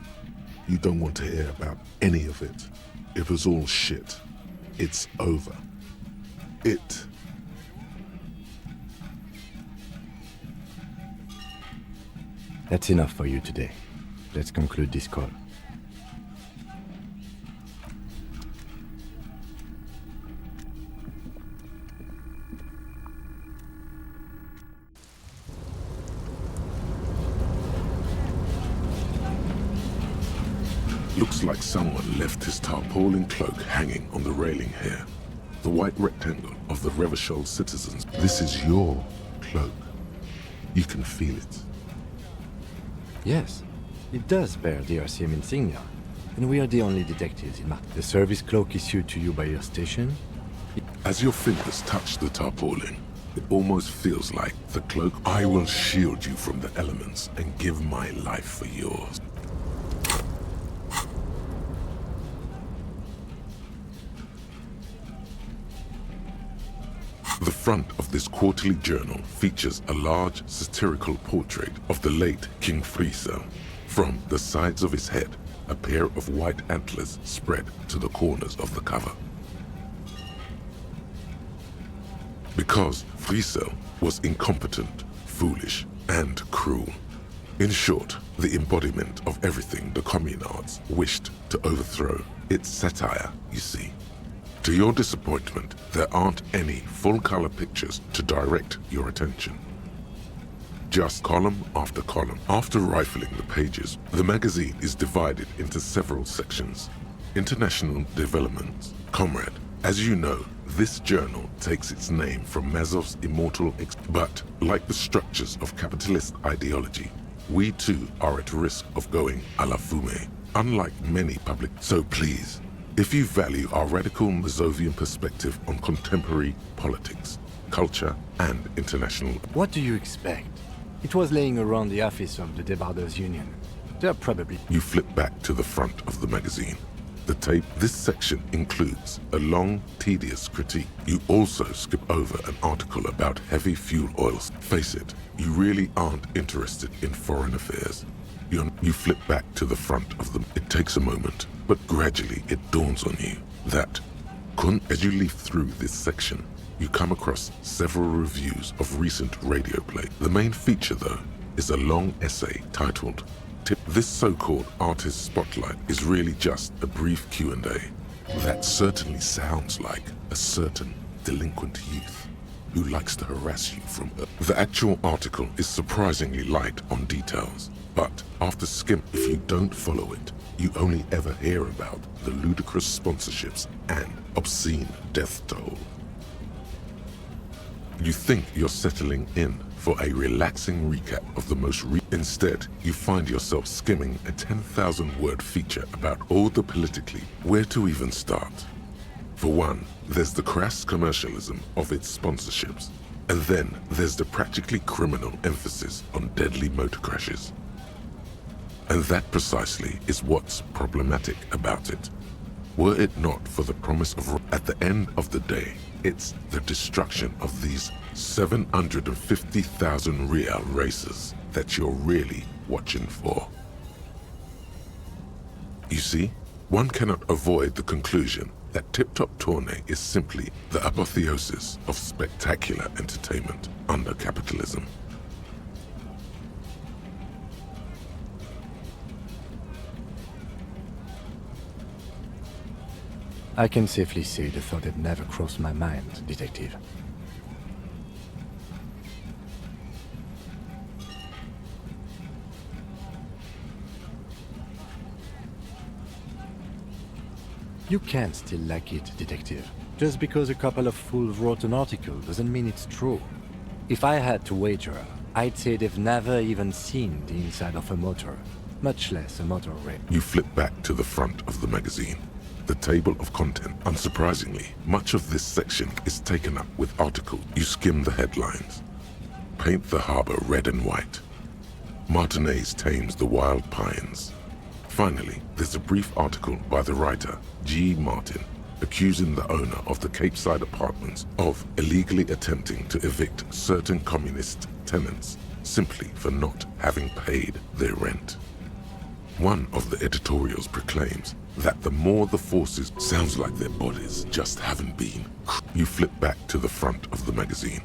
You don't want to hear about any of it. It was all shit. It's over. That's enough for you today. Let's conclude this call. Looks like someone left his tarpaulin cloak hanging on the railing here. The white rectangle of the Revachol citizens. This is your cloak. You can feel it. Yes, it does bear the RCM insignia, and we are the only detectives in The service cloak issued to you by your station. As your fingers touch the tarpaulin, it almost feels like the cloak. I will shield you from the elements and give my life for yours. The front of this quarterly journal features a large satirical portrait of the late King Friesel. From the sides of his head, a pair of white antlers spread to the corners of the cover. Because Friesel was incompetent, foolish, and cruel. In short, the embodiment of everything the communards wished to overthrow. It's satire, you see. To your disappointment, there aren't any full-color pictures to direct your attention. Just column after column. After rifling the pages, the magazine is divided into several sections. International developments. Comrade, as you know, this journal takes its name from Mazov's immortal but, like the structures of capitalist ideology, we too are at risk of going à la fumée, unlike many public. So please, if you value our radical Mazovian perspective on contemporary politics, culture, and international... What do you expect? It was laying around the office of the Debarders Union. They're probably... You flip back to the front of the magazine. The tape. This section includes a long, tedious critique. You also skip over an article about heavy fuel oils. Face it, you really aren't interested in foreign affairs. You flip back to the front of them. It takes a moment, but gradually it dawns on you that, as you leaf through this section, you come across several reviews of recent radio play. The main feature, though, is a long essay titled This so-called artist spotlight is really just a brief Q&A. That certainly sounds like a certain delinquent youth who likes to harass you from Earth. The actual article is surprisingly light on details, but after if you don't follow it, you only ever hear about the ludicrous sponsorships and obscene death toll. You think you're settling in for a relaxing recap of the most Instead, you find yourself skimming a 10,000-word feature about all the politically where to even start. For one, there's the crass commercialism of its sponsorships, and then there's the practically criminal emphasis on deadly motor crashes. And that precisely is what's problematic about it. Were it not for the promise of at the end of the day, it's the destruction of these 750,000 real races that you're really watching for. You see, one cannot avoid the conclusion that Tip Top Tourney is simply the apotheosis of spectacular entertainment under capitalism. I can safely say the thought had never crossed my mind, Detective. You can still like it, Detective. Just because a couple of fools wrote an article doesn't mean it's true. If I had to wager, I'd say they've never even seen the inside of a motor, much less a motor race. You flip back to the front of the magazine. The table of content. Unsurprisingly, much of this section is taken up with articles. You skim the headlines. Paint the harbor red and white. Martinez tames the wild pines. Finally, there's a brief article by the writer, G. Martin, accusing the owner of the Capeside Apartments of illegally attempting to evict certain communist tenants simply for not having paid their rent. One of the editorials proclaims that the more the forces sounds like their bodies just haven't been. You flip back to the front of the magazine.